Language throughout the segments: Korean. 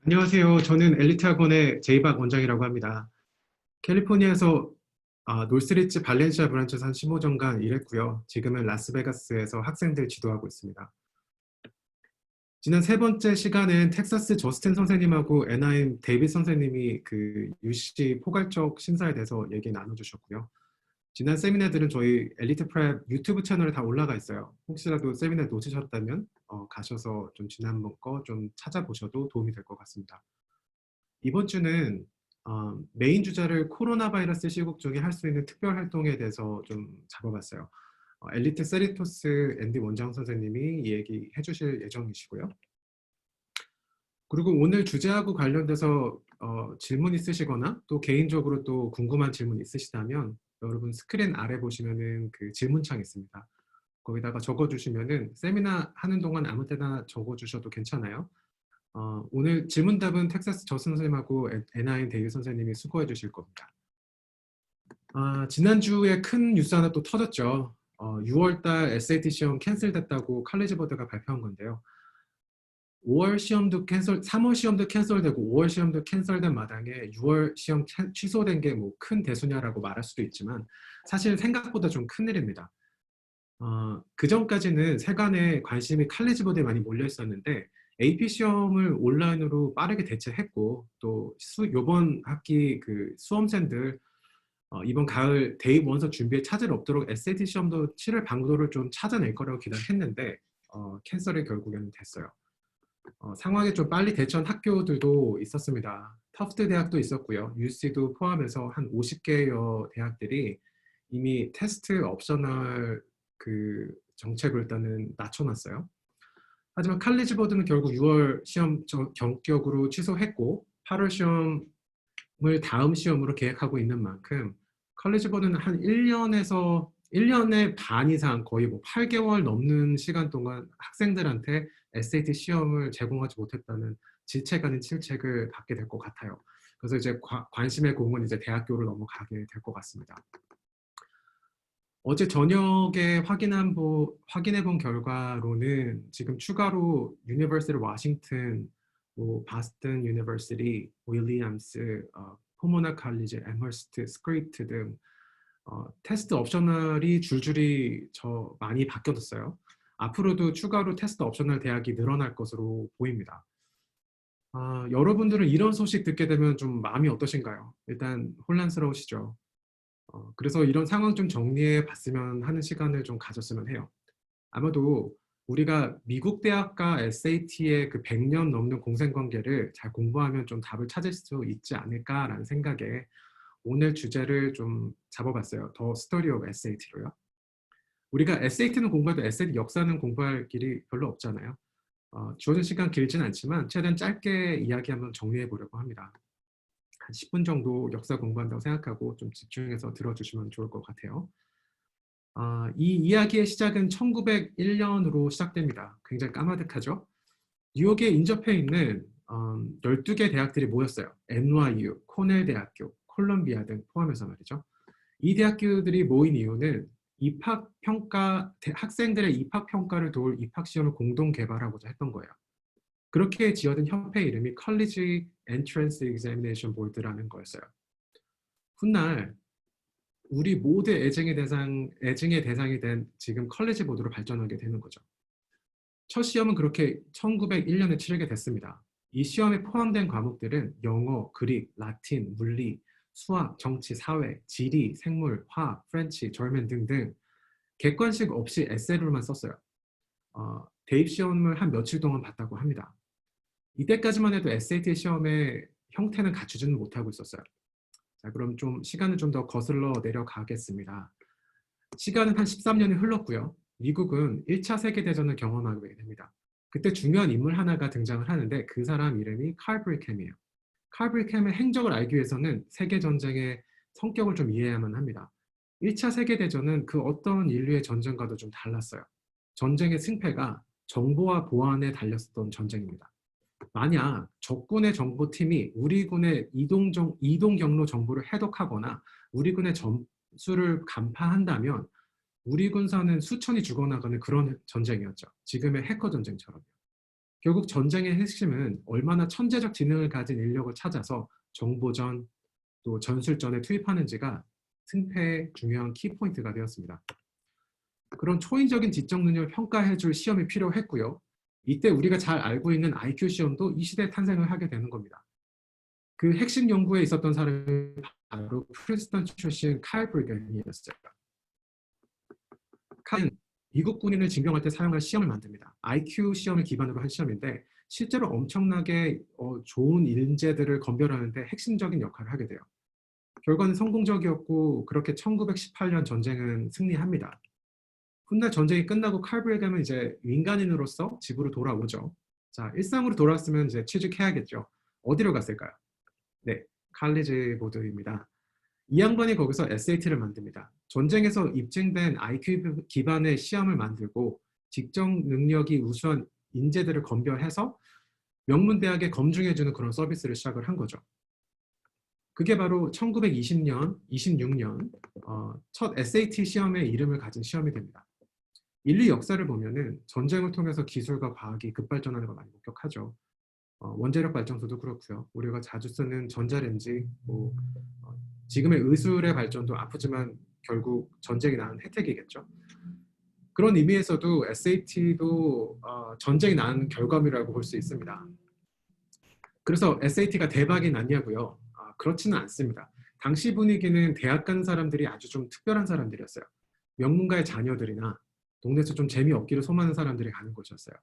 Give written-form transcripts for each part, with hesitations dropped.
안녕하세요. 저는 엘리트학원의 제이박 원장이라고 합니다. 캘리포니아에서 놀스리츠 발렌시아 브란치에서 한 15년간 일했고요. 지금은 라스베가스에서 학생들 지도하고 있습니다. 지난 세 번째 시간은 텍사스 저스틴 선생님하고 NIM 데이빗 선생님이 그 UC 포괄적 심사에 대해서 얘기 나눠주셨고요. 지난 세미나들은 저희 엘리트 프랩 유튜브 채널에 다 올라가 있어요. 혹시라도 세미나 놓치셨다면 가셔서 좀 지난번 거 좀 찾아보셔도 도움이 될 것 같습니다. 이번 주는 메인 주제를 코로나 바이러스 시국 중에 할 수 있는 특별 활동에 대해서 좀 잡아봤어요. 엘리트 세리토스 앤디 원장 선생님이 얘기해 주실 예정이시고요. 그리고 오늘 주제하고 관련돼서 질문 있으시거나 또 개인적으로 또 궁금한 질문 있으시다면 여러분 스크린 아래 보시면은 그 질문창 있습니다. 거기다가 적어주시면은 세미나 하는 동안 아무 때나 적어주셔도 괜찮아요. 오늘 질문답은 텍사스 저 선생님하고 NIM 데이비 선생님이 수고해 주실 겁니다. 지난주에 큰 뉴스 하나 또 터졌죠. 6월달 SAT 시험 캔슬됐다고 칼리지 보드가 발표한 건데요. 5월 시험도 캔슬, 3월 시험도 캔슬되고 5월 시험도 캔슬된 마당에 6월 시험 취소된 게 뭐 큰 대수냐라고 말할 수도 있지만 사실 생각보다 좀 큰일입니다. 그 전까지는 세간에 관심이 칼리지 보드에 많이 몰려 있었는데 AP 시험을 온라인으로 빠르게 대체했고 또 이번 학기 그 수험생들 이번 가을 대입 원서 준비에 차질 없도록 SAT 시험도 치를 방도를 좀 찾아낼 거라고 기대했는데 캔슬이 결국에는 됐어요. 상황에 좀 빨리 대처한 학교들도 있었습니다. 터프트 대학도 있었고요. UC도 포함해서 한 50개여 대학들이 이미 테스트 옵셔널 그 정책을 일단은 낮춰놨어요. 하지만 칼리지 보드는 결국 6월 시험 전격으로 취소했고 8월 시험을 다음 시험으로 계획하고 있는 만큼 칼리지 보드는 한 1년의 반 이상 거의 뭐 8개월 넘는 시간 동안 학생들한테 SAT 시험을 제공하지 못했다는 질책 아닌 칠책을 받게 될 것 같아요. 그래서 이제 관심의 공은 이제 대학교로 넘어가게 될 것 같습니다. 어제 저녁에 확인해 본 결과로는 지금 추가로 유니버시티 워싱턴, 뭐 바스턴 유니버시티, 윌리엄스, 포모나 칼리지, 애머스트, 스크립트 등 테스트 옵셔널이 줄줄이 많이 바뀌어졌어요. 앞으로도 추가로 테스트 옵셔널 대학이 늘어날 것으로 보입니다. 여러분들은 이런 소식 듣게 되면 좀 마음이 어떠신가요? 일단 혼란스러우시죠? 그래서 이런 상황 좀 정리해 봤으면 하는 시간을 좀 가졌으면 해요. 아마도 우리가 미국 대학과 SAT의 그 100년 넘는 공생관계를 잘 공부하면 좀 답을 찾을 수 있지 않을까라는 생각에 오늘 주제를 좀 잡아봤어요. The Story of SAT로요. 우리가 SAT는 공부해도 SAT 역사는 공부할 길이 별로 없잖아요. 주어진 시간 길진 않지만 최대한 짧게 이야기 한번 정리해 보려고 합니다. 한 10분 정도 역사 공부한다고 생각하고 좀 집중해서 들어주시면 좋을 것 같아요. 이 이야기의 시작은 1901년으로 시작됩니다. 굉장히 까마득하죠? 뉴욕에 인접해 있는 12개 대학들이 모였어요. NYU, 코넬 대학교, 콜롬비아 등 포함해서 말이죠. 이 대학교들이 모인 이유는 학생들의 입학평가를 도울 입학시험을 공동 개발하고자 했던 거예요. 그렇게 지어진 협회 이름이 College Entrance Examination Board라는 거였어요. 훗날 우리 모두 애증의 대상이 된 지금 컬리지 보드로 발전하게 되는 거죠. 첫 시험은 그렇게 1901년에 치르게 됐습니다. 이 시험에 포함된 과목들은 영어, 그릭, 라틴, 물리, 수학, 정치, 사회, 지리, 생물, 화학, 프렌치, 절면 등등 객관식 없이 에세이로만 썼어요. 대입 시험을 한 며칠 동안 봤다고 합니다. 이때까지만 해도 SAT 시험의 형태는 갖추지는 못하고 있었어요. 자, 그럼 좀 시간을 좀 더 거슬러 내려가겠습니다. 시간은 한 13년이 흘렀고요. 미국은 1차 세계대전을 경험하게 됩니다. 그때 중요한 인물 하나가 등장을 하는데 그 사람 이름이 칼 브리캠이에요. 칼 브리캠의 행적을 알기 위해서는 세계전쟁의 성격을 좀 이해해야만 합니다. 1차 세계대전은 그 어떤 인류의 전쟁과도 좀 달랐어요. 전쟁의 승패가 정보와 보안에 달렸던 전쟁입니다. 만약 적군의 정보팀이 우리 군의 이동 경로 정보를 해독하거나 우리 군의 점수를 간파한다면 우리 군사는 수천이 죽어나가는 그런 전쟁이었죠. 지금의 해커 전쟁처럼요. 결국 전쟁의 핵심은 얼마나 천재적 지능을 가진 인력을 찾아서 정보전 또 전술전에 투입하는지가 승패의 중요한 키포인트가 되었습니다. 그런 초인적인 지적 능력을 평가해줄 시험이 필요했고요. 이때 우리가 잘 알고 있는 IQ 시험도 이 시대에 탄생을 하게 되는 겁니다. 그 핵심 연구에 있었던 사람이 바로 프린스턴 출신 칼 브리건이었어요. 칼은 미국 군인을 징병할 때 사용할 시험을 만듭니다. IQ 시험을 기반으로 한 시험인데 실제로 엄청나게 좋은 인재들을 검별하는데 핵심적인 역할을 하게 돼요. 결과는 성공적이었고 그렇게 1918년 전쟁은 승리합니다. 훗날 전쟁이 끝나고 칼 브리건은 이제 민간인으로서 집으로 돌아오죠. 자, 일상으로 돌아왔으면 이제 취직해야겠죠. 어디로 갔을까요? 네, 칼리지 보드입니다. 이 양반이 거기서 SAT를 만듭니다. 전쟁에서 입증된 IQ 기반의 시험을 만들고 직접 능력이 우수한 인재들을 검별해서 명문대학에 검증해주는 그런 서비스를 시작을 한 거죠. 그게 바로 1920년, 26년 첫 SAT 시험의 이름을 가진 시험이 됩니다. 인류 역사를 보면은 전쟁을 통해서 기술과 과학이 급발전하는 걸 많이 목격하죠. 원자력 발전소도 그렇고요. 우리가 자주 쓰는 전자레인지, 지금의 의술의 발전도 아프지만 결국 전쟁이 낳은 혜택이겠죠. 그런 의미에서도 SAT도 전쟁이 낳은 결과물이라고 볼 수 있습니다. 그래서 SAT가 대박이 났냐고요? 그렇지는 않습니다. 당시 분위기는 대학 간 사람들이 아주 좀 특별한 사람들이었어요. 명문가의 자녀들이나 동네에서 좀 재미없기를 소망하는 사람들이 가는 곳이었어요.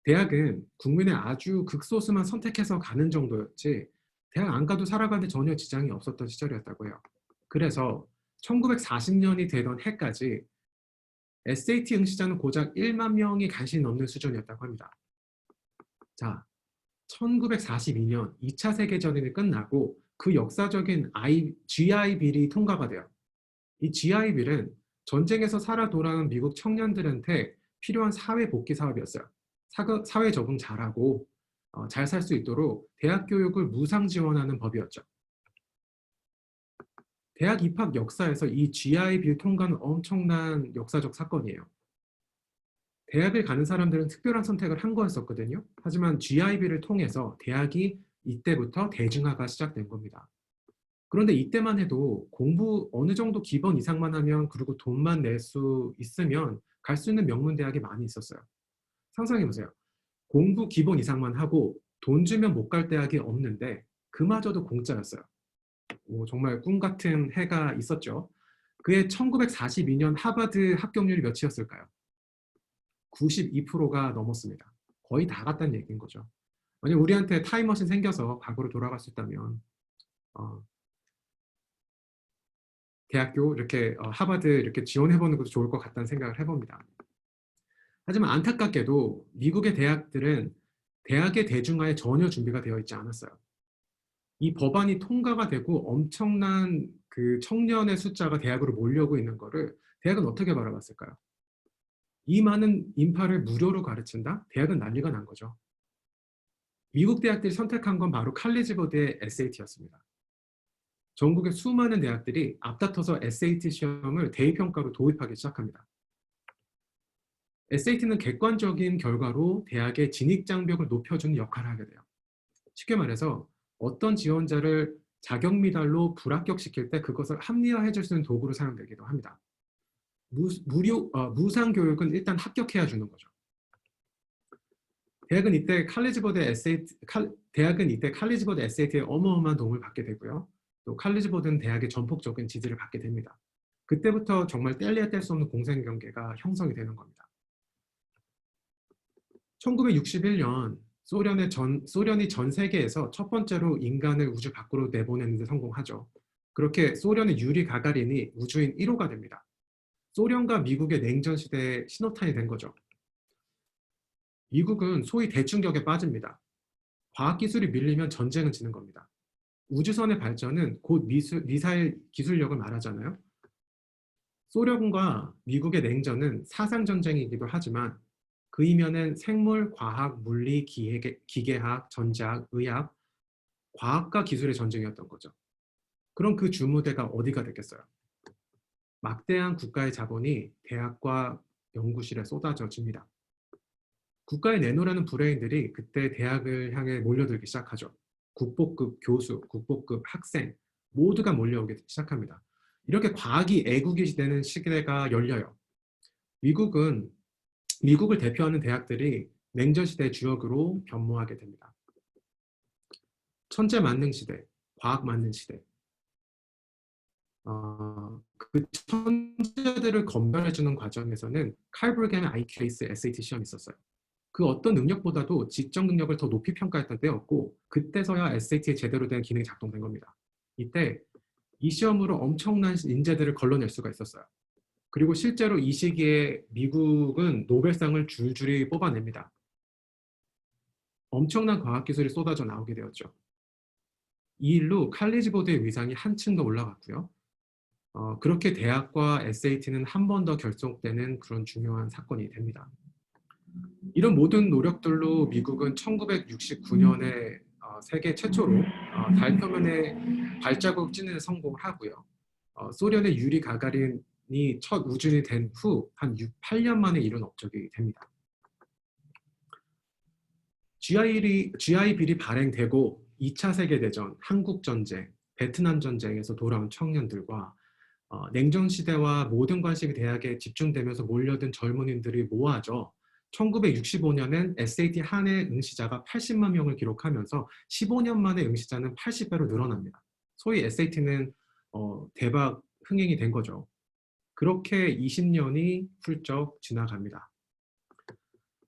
대학은 국민의 아주 극소수만 선택해서 가는 정도였지 대학 안 가도 살아가는데 전혀 지장이 없었던 시절이었다고 해요. 그래서 1940년이 되던 해까지 SAT 응시자는 고작 1만 명이 간신히 넘는 수준이었다고 합니다. 자, 1942년 2차 세계전이 끝나고 그 역사적인 GI 빌이 통과가 돼요. 이 GI 빌은 전쟁에서 살아 돌아온 미국 청년들한테 필요한 사회 복귀 사업이었어요. 사회 적응 잘하고 잘 살 수 있도록 대학 교육을 무상 지원하는 법이었죠. 대학 입학 역사에서 이 GI 빌 통과는 엄청난 역사적 사건이에요. 대학을 가는 사람들은 특별한 선택을 한 거였었거든요. 하지만 GI 빌을 통해서 대학이 이때부터 대중화가 시작된 겁니다. 그런데 이때만 해도 공부 어느 정도 기본 이상만 하면 그리고 돈만 낼 수 있으면 갈 수 있는 명문대학이 많이 있었어요. 상상해보세요. 공부 기본 이상만 하고 돈 주면 못 갈 대학이 없는데 그마저도 공짜였어요. 정말 꿈 같은 해가 있었죠. 그해 1942년 하버드 합격률이 몇이었을까요? 92%가 넘었습니다. 거의 다 갔다는 얘기인 거죠. 만약 우리한테 타임머신 생겨서 과거로 돌아갈 수 있다면 대학교 이렇게 하버드 이렇게 지원해보는 것도 좋을 것 같다는 생각을 해봅니다. 하지만 안타깝게도 미국의 대학들은 대학의 대중화에 전혀 준비가 되어 있지 않았어요. 이 법안이 통과가 되고 엄청난 그 청년의 숫자가 대학으로 몰려오고 있는 거를 대학은 어떻게 바라봤을까요? 이 많은 인파를 무료로 가르친다? 대학은 난리가 난 거죠. 미국 대학들이 선택한 건 바로 칼리지 보드의 SAT였습니다. 전국의 수많은 대학들이 앞다퉈서 SAT 시험을 대입평가로 도입하기 시작합니다. SAT는 객관적인 결과로 대학의 진입장벽을 높여주는 역할을 하게 돼요. 쉽게 말해서 어떤 지원자를 자격 미달로 불합격시킬 때 그것을 합리화해 줄 수 있는 도구로 사용되기도 합니다. 무상 교육은 일단 합격해야 주는 거죠. 대학은 이때 칼리지 보드 SAT에 어마어마한 도움을 받게 되고요. 또 칼리지 보드는 대학의 전폭적인 지지를 받게 됩니다. 그때부터 정말 뗄래야 뗄 수 없는 공생관계가 형성이 되는 겁니다. 1961년 소련이 전 세계에서 첫 번째로 인간을 우주 밖으로 내보내는 데 성공하죠. 그렇게 소련의 유리 가가린이 우주인 1호가 됩니다. 소련과 미국의 냉전 시대의 신호탄이 된 거죠. 미국은 소위 대충격에 빠집니다. 과학기술이 밀리면 전쟁은 지는 겁니다. 우주선의 발전은 곧 미사일 기술력을 말하잖아요. 소련과 미국의 냉전은 사상전쟁이기도 하지만 그 이면엔 생물, 과학, 물리, 기계학, 전자학, 의학, 과학과 기술의 전쟁이었던 거죠. 그럼 그 주무대가 어디가 됐겠어요? 막대한 국가의 자본이 대학과 연구실에 쏟아져집니다. 국가에 내놓으라는 브레인들이 그때 대학을 향해 몰려들기 시작하죠. 국보급 교수, 국보급 학생 모두가 몰려오기 시작합니다. 이렇게 과학이 애국이 되는 시대가 열려요. 미국을 대표하는 대학들이 냉전 시대의 주역으로 변모하게 됩니다. 천재 만능 시대, 과학 만능 시대. 그 천재들을 검열해주는 과정에서는 칼 브루겐의 IQ 베이스 SAT 시험이 있었어요. 그 어떤 능력보다도 지적 능력을 더 높이 평가했던 때였고 그때서야 SAT에 제대로 된 기능이 작동된 겁니다. 이때 이 시험으로 엄청난 인재들을 걸러낼 수가 있었어요. 그리고 실제로 이 시기에 미국은 노벨상을 줄줄이 뽑아냅니다. 엄청난 과학기술이 쏟아져 나오게 되었죠. 이 일로 칼리지 보드의 위상이 한층 더 올라갔고요. 그렇게 대학과 SAT는 한 번 더 결속되는 그런 중요한 사건이 됩니다. 이런 모든 노력들로 미국은 1969년에 세계 최초로 달 표면에 발자국 찍는 성공을 하고요. 소련의 유리 가가린이 첫 우주인이 된 후 한 8년 만에 이룬 업적이 됩니다. GI 빌이 발행되고 2차 세계대전, 한국전쟁, 베트남 전쟁에서 돌아온 청년들과 냉전 시대와 모든 관심이 대학에 집중되면서 몰려든 젊은이들이 모아져 1965년엔 SAT 한 해 응시자가 80만 명을 기록하면서 15년 만에 응시자는 80배로 늘어납니다. 소위 SAT는 대박 흥행이 된 거죠. 그렇게 20년이 훌쩍 지나갑니다.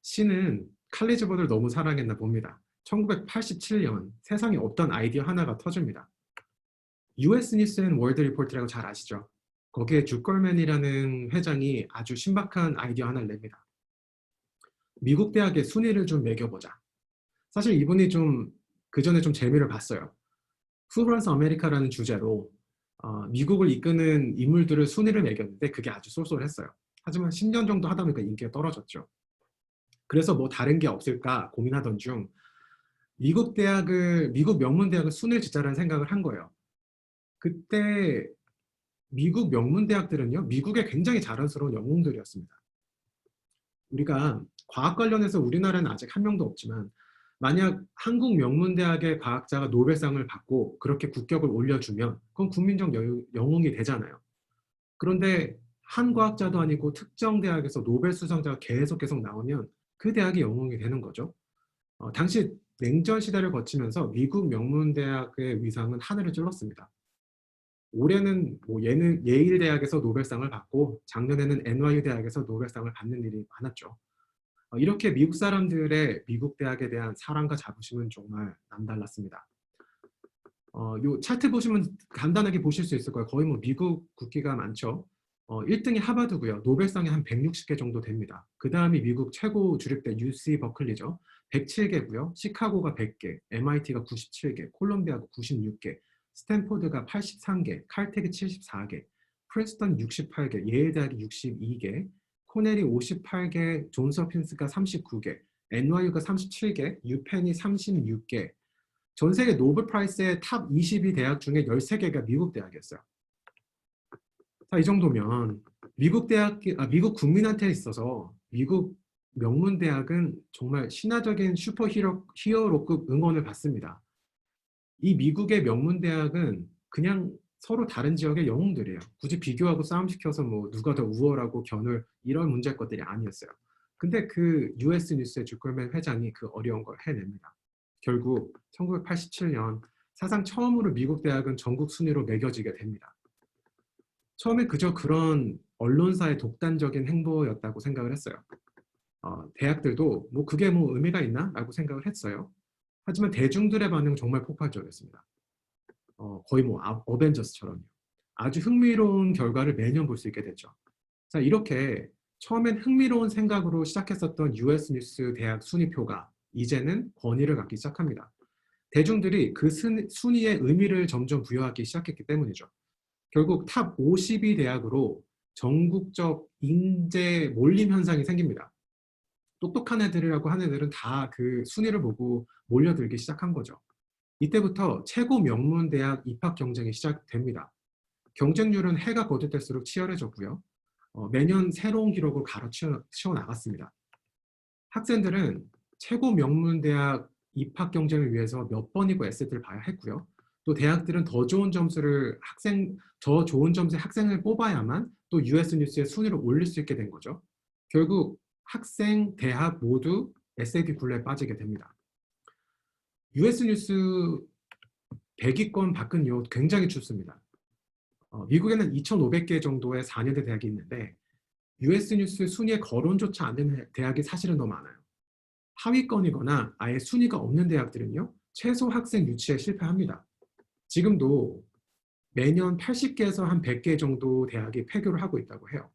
씨는 칼리지 보드를 너무 사랑했나 봅니다. 1987년 세상에 없던 아이디어 하나가 터집니다. US 뉴스 앤 월드 리포트라고 잘 아시죠? 거기에 주컬맨이라는 회장이 아주 신박한 아이디어 하나를 냅니다. 미국 대학에 순위를 좀 매겨보자. 사실 이분이 그 전에 좀 재미를 봤어요. Who Runs America라는 주제로 미국을 이끄는 인물들을 순위를 매겼는데 그게 아주 쏠쏠했어요. 하지만 10년 정도 하다 보니까 인기가 떨어졌죠. 그래서 뭐 다른 게 없을까 고민하던 중 미국 명문대학을 순위를 짓자라는 생각을 한 거예요. 그때 미국 명문대학들은요, 미국의 굉장히 자랑스러운 영웅들이었습니다. 우리가 과학 관련해서 우리나라는 아직 한 명도 없지만 만약 한국 명문대학의 과학자가 노벨상을 받고 그렇게 국격을 올려주면 그건 국민적 영웅이 되잖아요. 그런데 한 과학자도 아니고 특정 대학에서 노벨 수상자가 계속 나오면 그 대학이 영웅이 되는 거죠. 당시 냉전 시대를 거치면서 미국 명문대학의 위상은 하늘을 찔렀습니다. 올해는 예일 대학에서 노벨상을 받고 작년에는 NYU 대학에서 노벨상을 받는 일이 많았죠. 이렇게 미국 사람들의 미국 대학에 대한 사랑과 자부심은 정말 남달랐습니다. 요 차트 보시면 간단하게 보실 수 있을 거예요. 거의 뭐 미국 국기가 많죠. 1등이 하버드고요. 노벨상이 한 160개 정도 됩니다. 그 다음이 미국 최고 주립대 UC 버클리죠. 107개고요. 시카고가 100개, MIT가 97개, 콜롬비아가 96개, 스탠포드가 83개, 칼텍이 74개, 프린스턴 68개, 예일대학이 62개, 코넬이 58개, 존스홉킨스가 39개, NYU가 37개, 유펜이 36개. 전 세계 노벨 프라이스의 탑 22 대학 중에 13개가 미국 대학이었어요. 자, 이 정도면 미국 국민한테 있어서 미국 명문대학은 정말 신화적인 히어로급 응원을 받습니다. 이 미국의 명문대학은 그냥 서로 다른 지역의 영웅들이에요. 굳이 비교하고 싸움시켜서 뭐 누가 더 우월하고 견을 이런 문제 것들이 아니었어요. 근데 그 US 뉴스의 주컬맨 회장이 그 어려운 걸 해냅니다. 결국 1987년 사상 처음으로 미국 대학은 전국 순위로 매겨지게 됩니다. 처음에 그저 그런 언론사의 독단적인 행보였다고 생각을 했어요. 대학들도 뭐 그게 뭐 의미가 있나? 라고 생각을 했어요. 하지만 대중들의 반응은 정말 폭발적이었습니다. 거의 뭐 어벤져스처럼요. 아주 흥미로운 결과를 매년 볼 수 있게 됐죠. 자, 이렇게 처음엔 흥미로운 생각으로 시작했었던 US 뉴스 대학 순위표가 이제는 권위를 갖기 시작합니다. 대중들이 그 순위의 의미를 점점 부여하기 시작했기 때문이죠. 결국 탑 52 대학으로 전국적 인재 몰림 현상이 생깁니다. 똑똑한 애들이라고 하는 애들은 다 그 순위를 보고 몰려들기 시작한 거죠. 이때부터 최고 명문 대학 입학 경쟁이 시작됩니다. 경쟁률은 해가 거듭될수록 치열해졌고요. 매년 새로운 기록을 치워 나갔습니다. 학생들은 최고 명문 대학 입학 경쟁을 위해서 몇 번이고 에세이를 봐야 했고요. 또 대학들은 더 좋은 점수의 학생을 뽑아야만 또 US 뉴스의 순위를 올릴 수 있게 된 거죠. 결국 학생, 대학 모두 SAT 굴레에 빠지게 됩니다. US 뉴스 100위권 밖은 이후 굉장히 춥습니다. 미국에는 2,500개 정도의 4년제 대학이 있는데 US 뉴스 순위에 거론조차 안 되는 대학이 사실은 더 많아요. 하위권이거나 아예 순위가 없는 대학들은요, 최소 학생 유치에 실패합니다. 지금도 매년 80개에서 한 100개 정도 대학이 폐교를 하고 있다고 해요.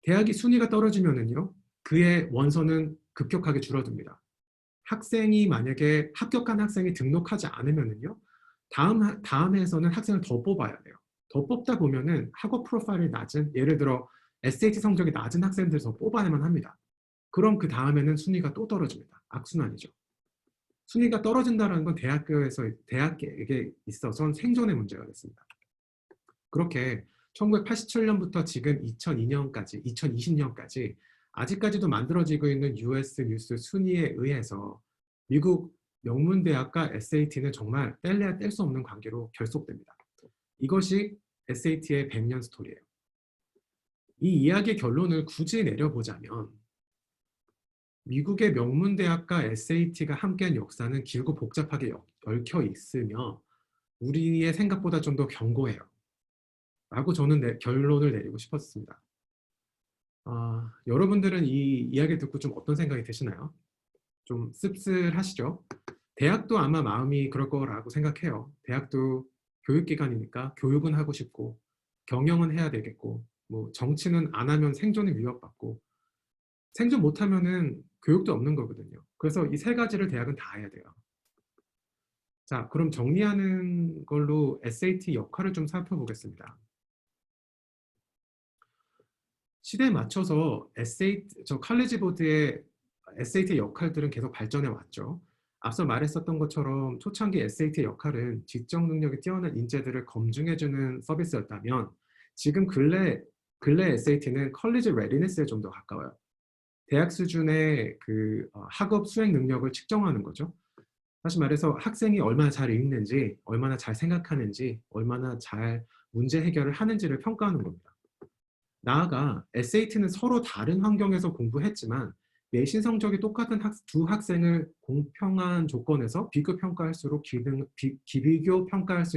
대학이 순위가 떨어지면은요, 그의 원서는 급격하게 줄어듭니다. 학생이 만약에 합격한 학생이 등록하지 않으면은요, 다음 해에서는 학생을 더 뽑아야 돼요. 더 뽑다 보면은 학업 프로파일이 낮은, 예를 들어 SAT 성적이 낮은 학생들을 더 뽑아내만 합니다. 그럼 그 다음에는 순위가 또 떨어집니다. 악순환이죠. 순위가 떨어진다는 건 대학에게 있어서는 생존의 문제가 됐습니다. 그렇게 1987년부터 지금 2020년까지 아직까지도 만들어지고 있는 US 뉴스 순위에 의해서 미국 명문대학과 SAT는 정말 뗄래야 뗄 수 없는 관계로 결속됩니다. 이것이 SAT의 100년 스토리예요. 이 이야기의 결론을 굳이 내려보자면 미국의 명문대학과 SAT가 함께한 역사는 길고 복잡하게 얽혀 있으며 우리의 생각보다 좀 더 견고해요. 라고 저는 결론을 내리고 싶었습니다. 여러분들은 이 이야기 듣고 좀 어떤 생각이 드시나요? 좀 씁쓸하시죠? 대학도 아마 마음이 그럴 거라고 생각해요. 대학도 교육기관이니까 교육은 하고 싶고 경영은 해야 되겠고 뭐 정치는 안 하면 생존이 위협받고 생존 못하면은 교육도 없는 거거든요. 그래서 이 세 가지를 대학은 다 해야 돼요. 자, 그럼 정리하는 걸로 SAT 역할을 좀 살펴보겠습니다. 시대에 맞춰서 칼리지 보드의 SAT 역할들은 계속 발전해 왔죠. 앞서 말했었던 것처럼 초창기 SAT의 역할은 지적 능력이 뛰어난 인재들을 검증해주는 서비스였다면 지금 근래 SAT는 컬리지 레디니스에 좀 더 가까워요. 대학 수준의 학업 수행 능력을 측정하는 거죠. 다시 말해서 학생이 얼마나 잘 읽는지, 얼마나 잘 생각하는지, 얼마나 잘 문제 해결을 하는지를 평가하는 겁니다. 나아가 SAT는 서로 다른 환경에서 공부했지만 내신 성적이 똑같은 두 학생을 공평한 조건에서 비교 평가할 수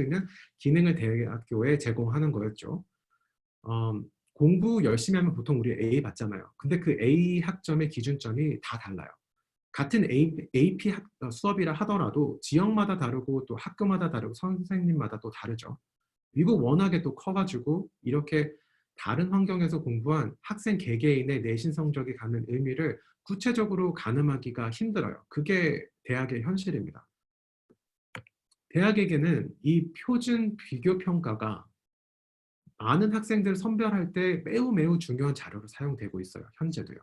있는 기능을 대학교에 제공하는 거였죠. 공부 열심히 하면 보통 우리 A 받잖아요. 근데 그 A 학점의 기준점이 다 달라요. 같은 AP 수업이라 하더라도 지역마다 다르고 또 학교마다 다르고 선생님마다 또 다르죠. 미국 워낙에 또 커가지고 이렇게 다른 환경에서 공부한 학생 개개인의 내신 성적이 갖는 의미를 구체적으로 가늠하기가 힘들어요. 그게 대학의 현실입니다. 대학에게는 이 표준 비교 평가가 많은 학생들을 선별할 때 매우 중요한 자료로 사용되고 있어요. 현재도요.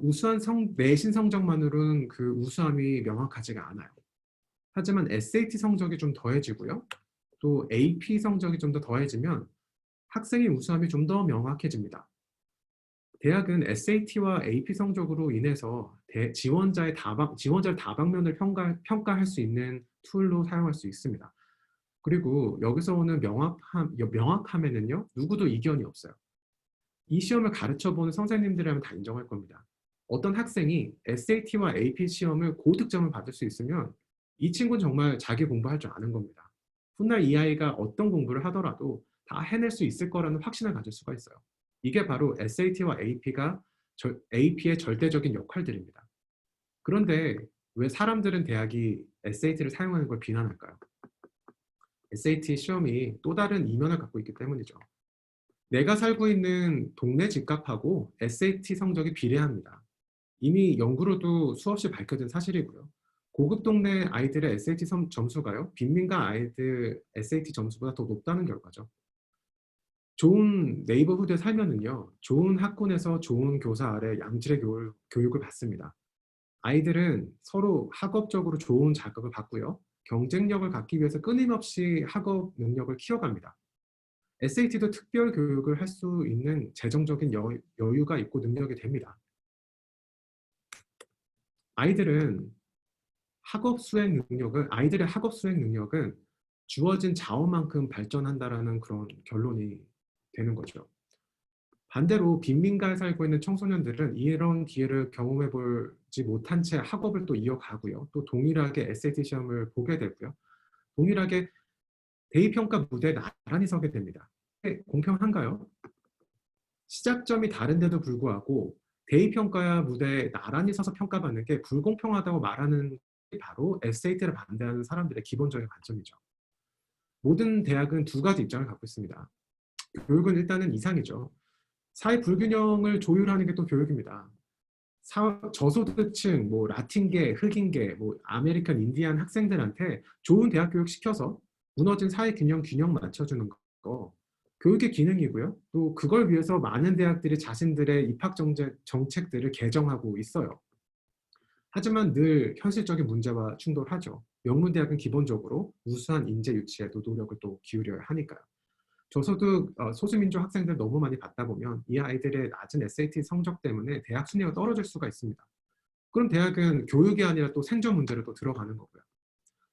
우수한 내신 성적만으로는 그 우수함이 명확하지가 않아요. 하지만 SAT 성적이 좀 더해지고요. 또 AP 성적이 좀 더 더해지면 학생의 우수함이 좀 더 명확해집니다. 대학은 SAT와 AP 성적으로 인해서 지원자를 다방면을 평가할 수 있는 툴로 사용할 수 있습니다. 그리고 여기서 오는 명확함에는요, 누구도 이견이 없어요. 이 시험을 가르쳐보는 선생님들이라면 다 인정할 겁니다. 어떤 학생이 SAT와 AP 시험을 고득점을 받을 수 있으면 이 친구는 정말 자기 공부할 줄 아는 겁니다. 훗날 이 아이가 어떤 공부를 하더라도 다 해낼 수 있을 거라는 확신을 가질 수가 있어요. 이게 바로 SAT와 AP의 절대적인 역할들입니다. 그런데 왜 사람들은 대학이 SAT를 사용하는 걸 비난할까요? SAT 시험이 또 다른 이면을 갖고 있기 때문이죠. 내가 살고 있는 동네 집값하고 SAT 성적이 비례합니다. 이미 연구로도 수없이 밝혀진 사실이고요. 고급 동네 아이들의 SAT 점수가요, 빈민가 아이들 SAT 점수보다 더 높다는 결과죠. 좋은 네이버후드에 살면은요, 좋은 학군에서 좋은 교사 아래 양질의 교육을 받습니다. 아이들은 서로 학업적으로 좋은 자극을 받고요. 경쟁력을 갖기 위해서 끊임없이 학업 능력을 키워갑니다. SAT도 특별 교육을 할 수 있는 재정적인 여유가 있고 능력이 됩니다. 아이들의 학업 수행 능력은 주어진 자원만큼 발전한다라는 그런 결론이 되는 거죠. 반대로 빈민가에 살고 있는 청소년들은 이런 기회를 경험해 보지 못한 채 학업을 또 이어가고요. 또 동일하게 SAT 시험을 보게 되고요. 동일하게 대입평가 무대에 나란히 서게 됩니다. 공평한가요? 시작점이 다른데도 불구하고 대입평가 무대에 나란히 서서 평가받는 게 불공평하다고 말하는 게 바로 SAT를 반대하는 사람들의 기본적인 관점이죠. 모든 대학은 두 가지 입장을 갖고 있습니다. 교육은 일단은 이상이죠. 사회 불균형을 조율하는 게 또 교육입니다. 저소득층, 라틴계, 흑인계, 아메리칸 인디안 학생들한테 좋은 대학 교육 시켜서 무너진 사회 균형 맞춰주는 거 교육의 기능이고요. 또 그걸 위해서 많은 대학들이 자신들의 입학 정책들을 개정하고 있어요. 하지만 늘 현실적인 문제와 충돌하죠. 명문대학은 기본적으로 우수한 인재 유치에도 노력을 또 기울여야 하니까요. 저소득 소수민족 학생들 너무 많이 받다 보면 이 아이들의 낮은 SAT 성적 때문에 대학 순위가 떨어질 수가 있습니다. 그럼 대학은 교육이 아니라 또 생존 문제로 또 들어가는 거고요.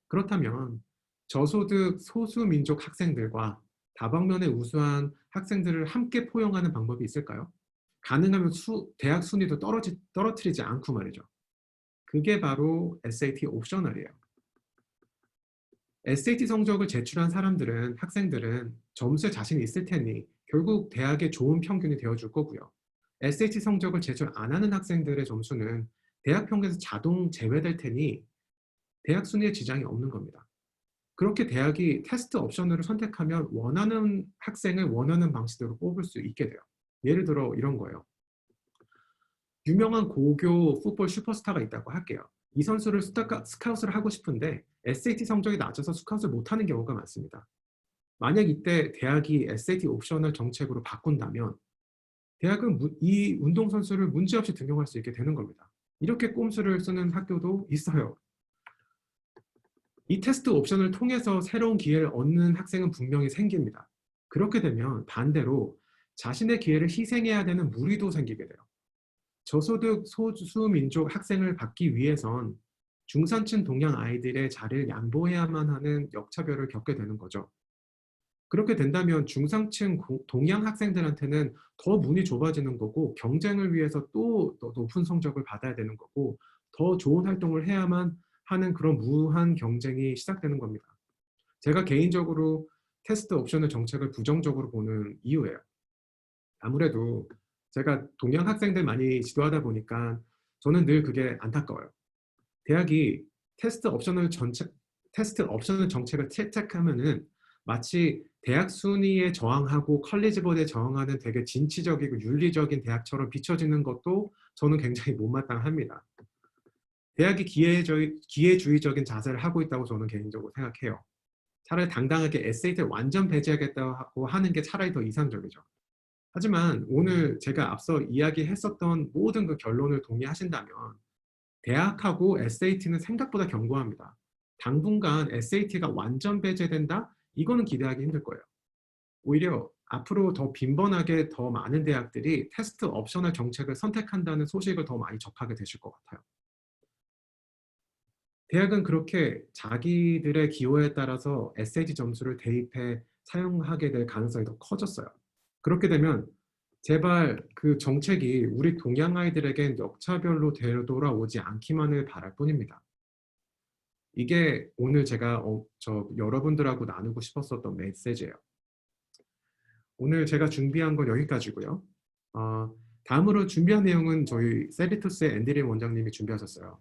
그렇다면 저소득 소수민족 학생들과 다방면의 우수한 학생들을 함께 포용하는 방법이 있을까요? 가능하면 대학 순위도 떨어뜨리지 않고 말이죠. 그게 바로 SAT 옵셔널이에요. SAT 성적을 제출한 학생들은 점수에 자신이 있을 테니 결국 대학의 좋은 평균이 되어줄 거고요. SAT 성적을 제출 안 하는 학생들의 점수는 대학 평균에서 자동 제외될 테니 대학 순위에 지장이 없는 겁니다. 그렇게 대학이 테스트 옵션을 선택하면 원하는 학생을 원하는 방식대로 뽑을 수 있게 돼요. 예를 들어 이런 거예요. 유명한 고교 풋볼 슈퍼스타가 있다고 할게요. 이 선수를 스카웃을 하고 싶은데 SAT 성적이 낮아서 스카웃을 못하는 경우가 많습니다. 만약 이때 대학이 SAT 옵셔널 정책으로 바꾼다면 대학은 이 운동선수를 문제없이 등용할 수 있게 되는 겁니다. 이렇게 꼼수를 쓰는 학교도 있어요. 이 테스트 옵션을 통해서 새로운 기회를 얻는 학생은 분명히 생깁니다. 그렇게 되면 반대로 자신의 기회를 희생해야 되는 무리도 생기게 돼요. 저소득 소수민족 학생을 받기 위해선 중산층 동양 아이들의 자리를 양보해야만 하는 역차별을 겪게 되는 거죠. 그렇게 된다면 중상층 동양 학생들한테는 더 문이 좁아지는 거고 경쟁을 위해서 또 높은 성적을 받아야 되는 거고 더 좋은 활동을 해야만 하는 그런 무한 경쟁이 시작되는 겁니다. 제가 개인적으로 테스트 옵션의 정책을 부정적으로 보는 이유예요. 아무래도 제가 동양 학생들 많이 지도하다 보니까 저는 늘 그게 안타까워요. 대학이 테스트 옵션을 정책을 채택하면은 마치 대학 순위에 저항하고 컬리지 보드에 저항하는 되게 진취적이고 윤리적인 대학처럼 비춰지는 것도 저는 굉장히 못마땅합니다. 대학이 기회주의적인 자세를 하고 있다고 저는 개인적으로 생각해요. 차라리 당당하게 SAT를 완전 배제하겠다고 하는 게 차라리 더 이상적이죠. 하지만 오늘 제가 앞서 이야기했었던 모든 그 결론을 동의하신다면 대학하고 SAT는 생각보다 견고합니다. 당분간 SAT가 완전 배제된다? 이거는 기대하기 힘들 거예요. 오히려 앞으로 더 빈번하게 더 많은 대학들이 테스트 옵셔널 정책을 선택한다는 소식을 더 많이 접하게 되실 것 같아요. 대학은 그렇게 자기들의 기호에 따라서 SAT 점수를 대입해 사용하게 될 가능성이 더 커졌어요. 그렇게 되면 제발 그 정책이 우리 동양 아이들에겐 역차별로 되돌아오지 않기만을 바랄 뿐입니다. 이게 오늘 제가 여러분들하고 나누고 싶었었던 메시지예요. 오늘 제가 준비한 건 여기까지고요. 다음으로 준비한 내용은 저희 세리투스의 앤드린 원장님이 준비하셨어요.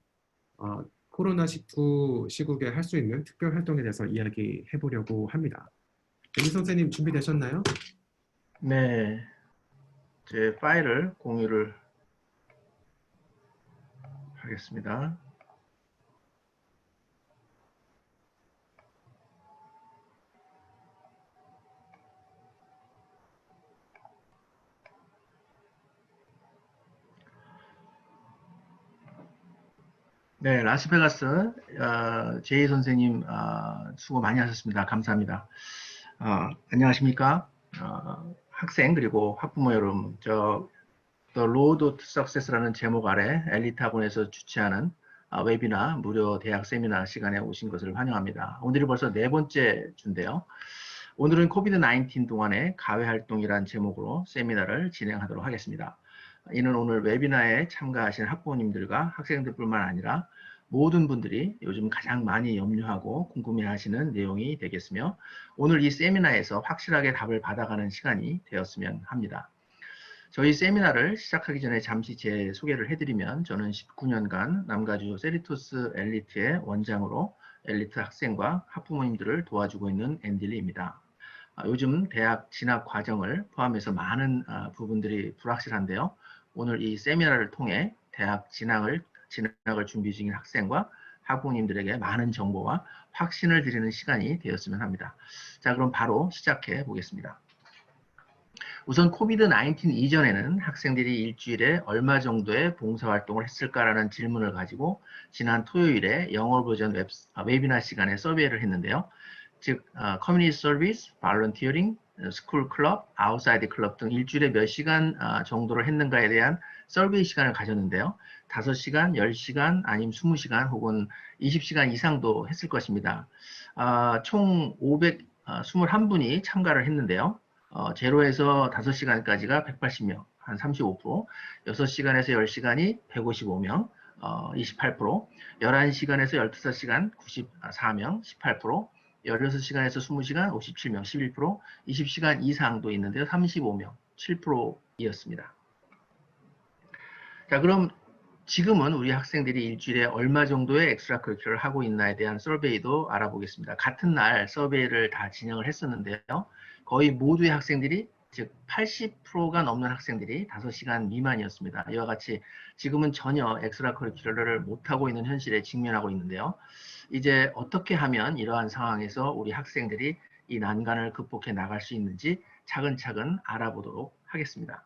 코로나19 시국에 할 수 있는 특별 활동에 대해서 이야기해 보려고 합니다. 앤디 선생님 준비되셨나요? 네, 제 파일을 공유를 하겠습니다. 네, 라스베가스 제이 선생님 수고 많이 하셨습니다. 감사합니다. 안녕하십니까? 학생 그리고 학부모 여러분, The Road to Success라는 제목 아래 엘리트 학원에서 주최하는 웨비나 무료 대학 세미나 시간에 오신 것을 환영합니다. 오늘이 벌써 네 번째 주인데요. 오늘은 코비드-19 동안의 가외 활동이란 제목으로 세미나를 진행하도록 하겠습니다. 이는 오늘 웨비나에 참가하신 학부모님들과 학생들뿐만 아니라 모든 분들이 요즘 가장 많이 염려하고 궁금해하시는 내용이 되겠으며 오늘 이 세미나에서 확실하게 답을 받아가는 시간이 되었으면 합니다. 저희 세미나를 시작하기 전에 잠시 제 소개를 해드리면 저는 19년간 남가주 세리토스 엘리트의 원장으로 엘리트 학생과 학부모님들을 도와주고 있는 앤딜리입니다. 요즘 대학 진학 과정을 포함해서 많은 부분들이 불확실한데요. 오늘 이 세미나를 통해 대학 진학을 준비 중인 학생과 학부모님들에게 많은 정보와 확신을 드리는 시간이 되었으면 합니다. 자, 그럼 바로 시작해 보겠습니다. 우선 코비드-19 이전에는 학생들이 일주일에 얼마 정도의 봉사활동을 했을까라는 질문을 가지고 지난 토요일에 영어 버전 웨비나 시간에 서베이를 했는데요. 즉, 커뮤니티 서비스, 발런티어링, 스쿨 클럽, 아웃사이드 클럽 등 일주일에 몇 시간 정도를 했는가에 대한 서베이 시간을 가졌는데요. 5시간, 10시간, 아니면 20시간 혹은 20시간 이상도 했을 것입니다. 총 521분이 참가를 했는데요. 0에서 5시간까지가 180명, 한 35%, 6시간에서 10시간이 155명, 28%, 11시간에서 15시간 94명, 18%, 16시간에서 20시간 57명, 11%, 20시간 이상도 있는데요. 35명, 7%였습니다. 자, 그럼 지금은 우리 학생들이 일주일에 얼마 정도의 엑스트라 커리큘러를 하고 있나에 대한 서베이도 알아보겠습니다. 같은 날 서베이를 다 진행을 했었는데요. 거의 모두의 학생들이, 즉 80%가 넘는 학생들이 5시간 미만이었습니다. 이와 같이 지금은 전혀 엑스트라 커리큘러를 못하고 있는 현실에 직면하고 있는데요. 이제 어떻게 하면 이러한 상황에서 우리 학생들이 이 난관을 극복해 나갈 수 있는지 차근차근 알아보도록 하겠습니다.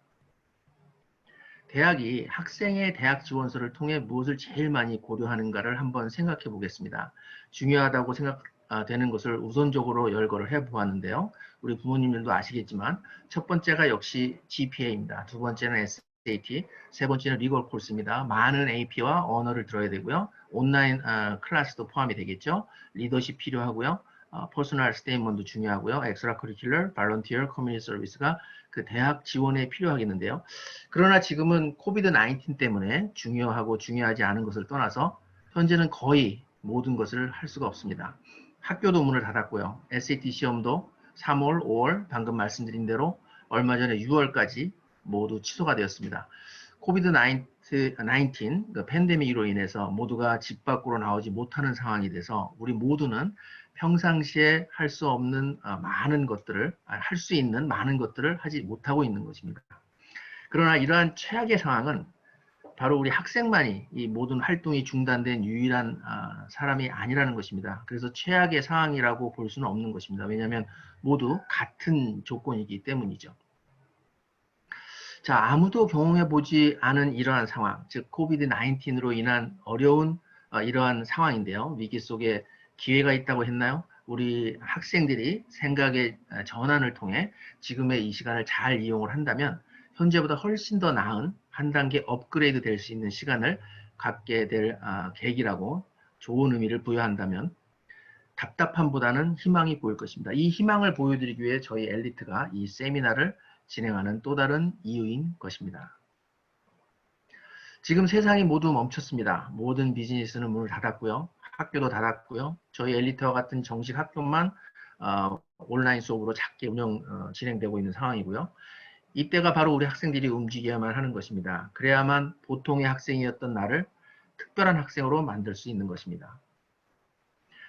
대학이 학생의 대학 지원서를 통해 무엇을 제일 많이 고려하는가를 한번 생각해 보겠습니다. 중요하다고 생각되는 것을 우선적으로 열거를 해 보았는데요. 우리 부모님들도 아시겠지만 첫 번째가 역시 GPA입니다. 두 번째는 SAT, 세 번째는 리걸 코스입니다. 많은 AP와 언어를 들어야 되고요. 온라인 클래스도 포함이 되겠죠. 리더십 필요하고요. 퍼스널 스테이먼도 중요하고요. 엑스트라 커리큘러, 발런티어, 커뮤니티 서비스가 그 대학 지원에 필요하겠는데요. 그러나 지금은 코비드-19 때문에 중요하고 중요하지 않은 것을 떠나서 현재는 거의 모든 것을 할 수가 없습니다. 학교도 문을 닫았고요. SAT 시험도 3월, 5월 방금 말씀드린 대로 얼마 전에 6월까지 모두 취소가 되었습니다. 코비드-19 그 팬데믹으로 인해서 모두가 집 밖으로 나오지 못하는 상황이 돼서 우리 모두는 평상시에 할 수 없는 많은 것들을, 할 수 있는 많은 것들을 하지 못하고 있는 것입니다. 그러나 이러한 최악의 상황은 바로 우리 학생만이 이 모든 활동이 중단된 유일한 사람이 아니라는 것입니다. 그래서 최악의 상황이라고 볼 수는 없는 것입니다. 왜냐하면 모두 같은 조건이기 때문이죠. 자, 아무도 경험해보지 않은 이러한 상황, 즉 코비드-19으로 인한 어려운 이러한 상황인데요. 위기 속에 기회가 있다고 했나요? 우리 학생들이 생각의 전환을 통해 지금의 이 시간을 잘 이용을 한다면 현재보다 훨씬 더 나은 한 단계 업그레이드 될 수 있는 시간을 갖게 될 계기라고 좋은 의미를 부여한다면 답답함보다는 희망이 보일 것입니다. 이 희망을 보여드리기 위해 저희 엘리트가 이 세미나를 진행하는 또 다른 이유인 것입니다. 지금 세상이 모두 멈췄습니다. 모든 비즈니스는 문을 닫았고요. 학교도 닫았고요. 저희 엘리트와 같은 정식 학교만 온라인 수업으로 작게 진행되고 있는 상황이고요. 이때가 바로 우리 학생들이 움직여야만 하는 것입니다. 그래야만 보통의 학생이었던 나를 특별한 학생으로 만들 수 있는 것입니다.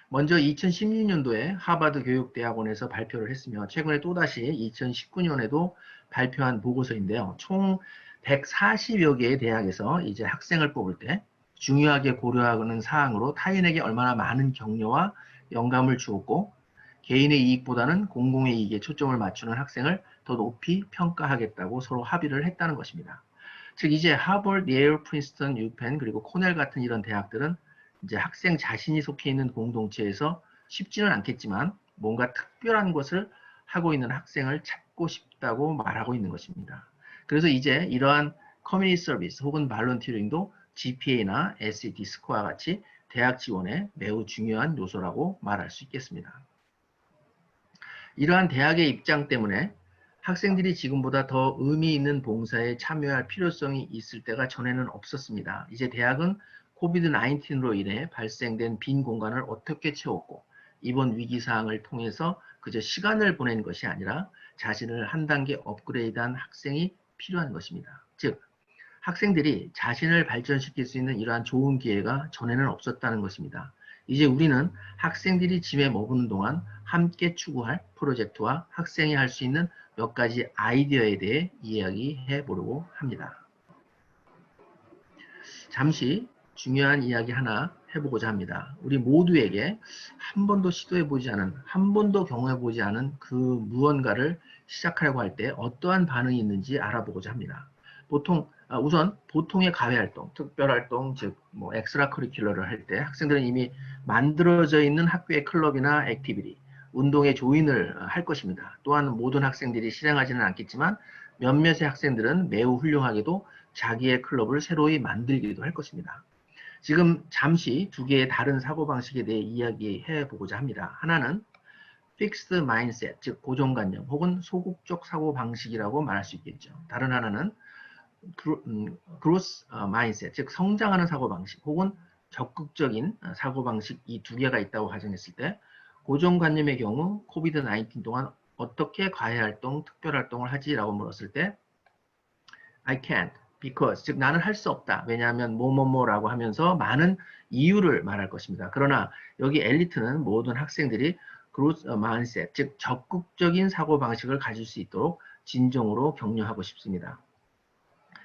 먼저 2016년도에 하버드 교육대학원에서 발표를 했으며 최근에 또다시 2019년에도 발표한 보고서인데요. 총 140여 개의 대학에서 이제 학생을 뽑을 때 중요하게 고려하는 사항으로 타인에게 얼마나 많은 격려와 영감을 주었고 개인의 이익보다는 공공의 이익에 초점을 맞추는 학생을 더 높이 평가하겠다고 서로 합의를 했다는 것입니다. 즉 이제 하버드, 예일, 프린스턴, 유펜 그리고 코넬 같은 이런 대학들은 이제 학생 자신이 속해 있는 공동체에서 쉽지는 않겠지만 뭔가 특별한 것을 하고 있는 학생을 찾고 싶다고 말하고 있는 것입니다. 그래서 이제 이러한 커뮤니티 서비스 혹은 발런티어링도 GPA나 SAT 스코어와 같이 대학 지원에 매우 중요한 요소라고 말할 수 있겠습니다. 이러한 대학의 입장 때문에 학생들이 지금보다 더 의미 있는 봉사에 참여할 필요성이 있을 때가 전에는 없었습니다. 이제 대학은 코비드-19로 인해 발생된 빈 공간을 어떻게 채웠고 이번 위기사항을 통해서 그저 시간을 보낸 것이 아니라 자신을 한 단계 업그레이드한 학생이 필요한 것입니다. 즉, 학생들이 자신을 발전시킬 수 있는 이러한 좋은 기회가 전에는 없었다는 것입니다. 이제 우리는 학생들이 집에 머무는 동안 함께 추구할 프로젝트와 학생이 할 수 있는 몇 가지 아이디어에 대해 이야기해 보려고 합니다. 잠시 중요한 이야기 하나 해보고자 합니다. 우리 모두에게 한 번도 시도해보지 않은, 한 번도 경험해보지 않은 그 무언가를 시작하려고 할 때 어떠한 반응이 있는지 알아보고자 합니다. 우선 보통의 가외활동, 특별활동, 즉 엑스트라 커리큘러를 할 때 학생들은 이미 만들어져 있는 학교의 클럽이나 액티비티, 운동에 조인을 할 것입니다. 또한 모든 학생들이 실행하지는 않겠지만 몇몇의 학생들은 매우 훌륭하게도 자기의 클럽을 새로이 만들기도 할 것입니다. 지금 잠시 두 개의 다른 사고방식에 대해 이야기해 보고자 합니다. 하나는 fixed mindset, 즉 고정관념 혹은 소극적 사고방식이라고 말할 수 있겠죠. 다른 하나는 growth mindset, 즉 성장하는 사고방식 혹은 적극적인 사고방식, 이 두 개가 있다고 가정했을 때 고정관념의 경우 코비드-19 동안 어떻게 과외활동, 특별활동을 하지라고 물었을 때 I can't, because, 즉 나는 할 수 없다. 왜냐하면 뭐뭐뭐라고 하면서 많은 이유를 말할 것입니다. 그러나 여기 엘리트는 모든 학생들이 growth mindset, 즉 적극적인 사고방식을 가질 수 있도록 진정으로 격려하고 싶습니다.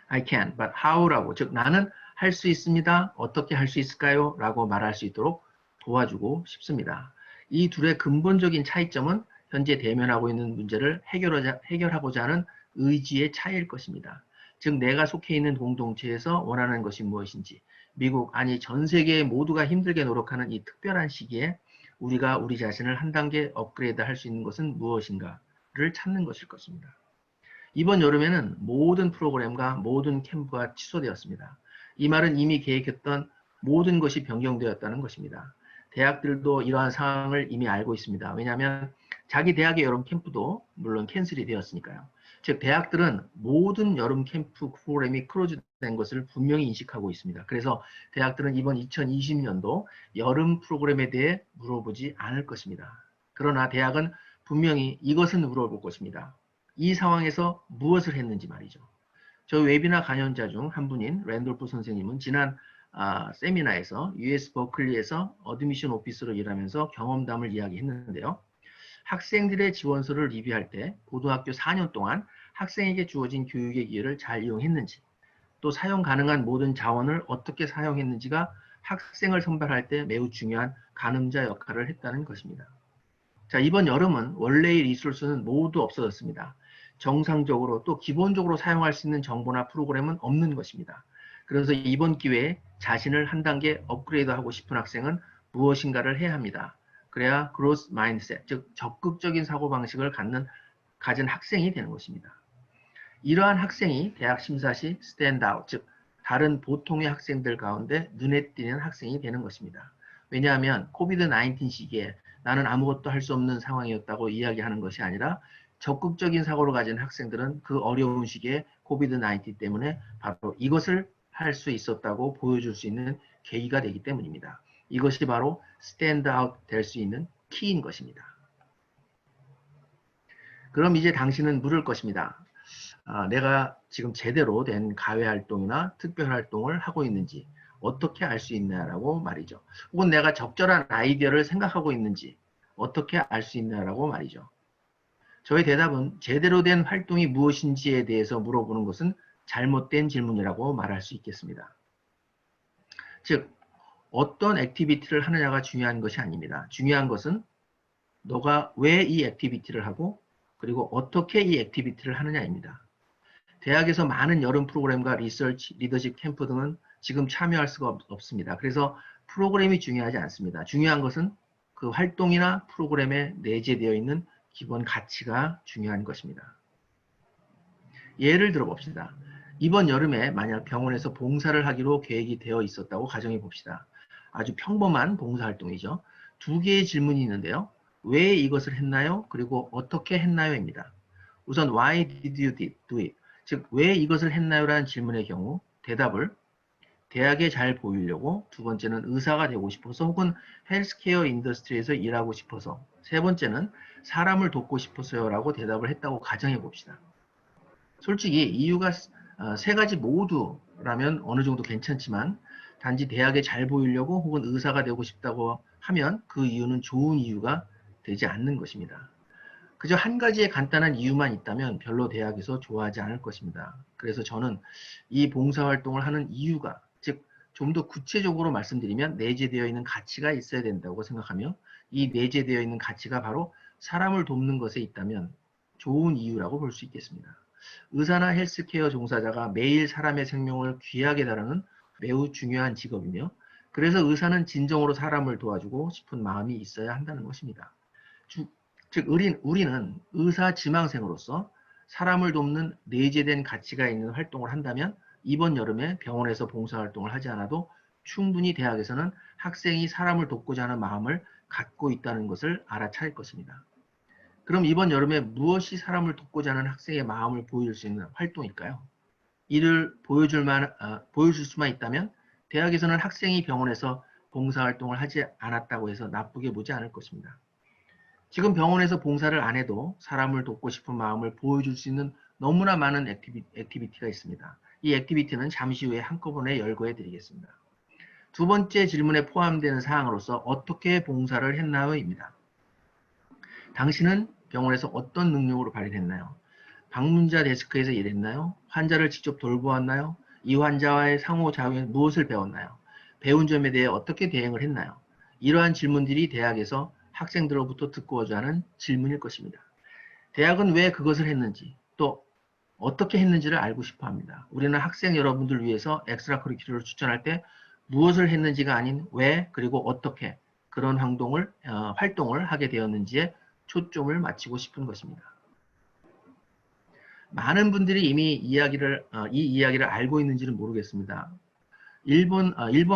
I can, but how라고, 즉 나는 할 수 있습니다. 어떻게 할 수 있을까요? 라고 말할 수 있도록 도와주고 싶습니다. 이 둘의 근본적인 차이점은 현재 대면하고 있는 문제를 해결하고자 하는 의지의 차이일 것입니다. 즉 내가 속해 있는 공동체에서 원하는 것이 무엇인지, 미국 아니 전 세계 모두가 힘들게 노력하는 이 특별한 시기에 우리가 우리 자신을 한 단계 업그레이드 할 수 있는 것은 무엇인가를 찾는 것일 것입니다. 이번 여름에는 모든 프로그램과 모든 캠프가 취소되었습니다. 이 말은 이미 계획했던 모든 것이 변경되었다는 것입니다. 대학들도 이러한 상황을 이미 알고 있습니다. 왜냐하면 자기 대학의 여름 캠프도 물론 캔슬이 되었으니까요. 즉 대학들은 모든 여름 캠프 프로그램이 클로즈된 것을 분명히 인식하고 있습니다. 그래서 대학들은 이번 2020년도 여름 프로그램에 대해 물어보지 않을 것입니다. 그러나 대학은 분명히 이것은 물어볼 것입니다. 이 상황에서 무엇을 했는지 말이죠. 저희 웨비나 강연자 중 한 분인 랜돌프 선생님은 지난 세미나에서 US 버클리에서 어드미션 오피스로 일하면서 경험담을 이야기했는데요. 학생들의 지원서를 리뷰할 때 고등학교 4년 동안 학생에게 주어진 교육의 기회를 잘 이용했는지, 또 사용 가능한 모든 자원을 어떻게 사용했는지가 학생을 선발할 때 매우 중요한 가늠자 역할을 했다는 것입니다. 자, 이번 여름은 원래의 리소스는 모두 없어졌습니다. 정상적으로 또 기본적으로 사용할 수 있는 정보나 프로그램은 없는 것입니다. 그래서 이번 기회에 자신을 한 단계 업그레이드하고 싶은 학생은 무엇인가를 해야 합니다. 그래야 growth mindset, 즉 적극적인 사고방식을 가진 학생이 되는 것입니다. 이러한 학생이 대학 심사 시 stand out, 즉 다른 보통의 학생들 가운데 눈에 띄는 학생이 되는 것입니다. 왜냐하면 코비드-19 시기에 나는 아무것도 할 수 없는 상황이었다고 이야기하는 것이 아니라 적극적인 사고를 가진 학생들은 그 어려운 시기에 코비드-19 때문에 바로 이것을 할 수 있었다고 보여줄 수 있는 계기가 되기 때문입니다. 이것이 바로 스탠드 아웃 될 수 있는 키인 것입니다. 그럼 이제 당신은 물을 것입니다. 내가 지금 제대로 된 가외활동이나 특별활동을 하고 있는지 어떻게 알 수 있냐라고 말이죠. 혹은 내가 적절한 아이디어를 생각하고 있는지 어떻게 알 수 있냐라고 말이죠. 저의 대답은 제대로 된 활동이 무엇인지에 대해서 물어보는 것은 잘못된 질문이라고 말할 수 있겠습니다. 즉, 어떤 액티비티를 하느냐가 중요한 것이 아닙니다. 중요한 것은 너가 왜 이 액티비티를 하고 그리고 어떻게 이 액티비티를 하느냐입니다. 대학에서 많은 여름 프로그램과 리서치, 리더십 캠프 등은 지금 참여할 수가 없습니다. 그래서 프로그램이 중요하지 않습니다. 중요한 것은 그 활동이나 프로그램에 내재되어 있는 기본 가치가 중요한 것입니다. 예를 들어 봅시다. 이번 여름에 만약 병원에서 봉사를 하기로 계획이 되어 있었다고 가정해 봅시다. 아주 평범한 봉사활동이죠. 두 개의 질문이 있는데요. 왜 이것을 했나요? 그리고 어떻게 했나요?입니다. 우선 why did you do it? 즉, 왜 이것을 했나요? 라는 질문의 경우 대답을 대학에 잘 보이려고, 두 번째는 의사가 되고 싶어서 혹은 헬스케어 인더스트리에서 일하고 싶어서, 세 번째는 사람을 돕고 싶어서요 라고 대답을 했다고 가정해 봅시다. 솔직히 이유가 세 가지 모두라면 어느 정도 괜찮지만 단지 대학에 잘 보이려고 혹은 의사가 되고 싶다고 하면 그 이유는 좋은 이유가 되지 않는 것입니다. 그저 한 가지의 간단한 이유만 있다면 별로 대학에서 좋아하지 않을 것입니다. 그래서 저는 이 봉사활동을 하는 이유가, 즉 좀 더 구체적으로 말씀드리면 내재되어 있는 가치가 있어야 된다고 생각하며, 이 내재되어 있는 가치가 바로 사람을 돕는 것에 있다면 좋은 이유라고 볼 수 있겠습니다. 의사나 헬스케어 종사자가 매일 사람의 생명을 귀하게 다루는 매우 중요한 직업이며, 그래서 의사는 진정으로 사람을 도와주고 싶은 마음이 있어야 한다는 것입니다. 즉 우리는 의사 지망생으로서 사람을 돕는 내재된 가치가 있는 활동을 한다면 이번 여름에 병원에서 봉사활동을 하지 않아도 충분히 대학에서는 학생이 사람을 돕고자 하는 마음을 갖고 있다는 것을 알아차릴 것입니다. 그럼 이번 여름에 무엇이 사람을 돕고자 하는 학생의 마음을 보여줄 수 있는 활동일까요? 이를 보여줄 수만 있다면 대학에서는 학생이 병원에서 봉사활동을 하지 않았다고 해서 나쁘게 보지 않을 것입니다. 지금 병원에서 봉사를 안 해도 사람을 돕고 싶은 마음을 보여줄 수 있는 너무나 많은 액티비티가 있습니다. 이 액티비티는 잠시 후에 한꺼번에 열거해 드리겠습니다. 두 번째 질문에 포함되는 사항으로서 어떻게 봉사를 했나요?입니다. 당신은 병원에서 어떤 능력으로 발휘했나요? 방문자 데스크에서 일했나요? 환자를 직접 돌보았나요? 이 환자와의 상호작용에 무엇을 배웠나요? 배운 점에 대해 어떻게 대응을 했나요? 이러한 질문들이 대학에서 학생들로부터 듣고 오자 하는 질문일 것입니다. 대학은 왜 그것을 했는지, 또 어떻게 했는지를 알고 싶어 합니다. 우리는 학생 여러분들 위해서 엑스트라 커리큘럼을 추천할 때 무엇을 했는지가 아닌 왜, 그리고 어떻게 그런 활동을 하게 되었는지에 초점을 맞추고 싶은 것입니다. 많은 분들이 이미 이 이야기를 알고 있는지는 모르겠습니다. 일본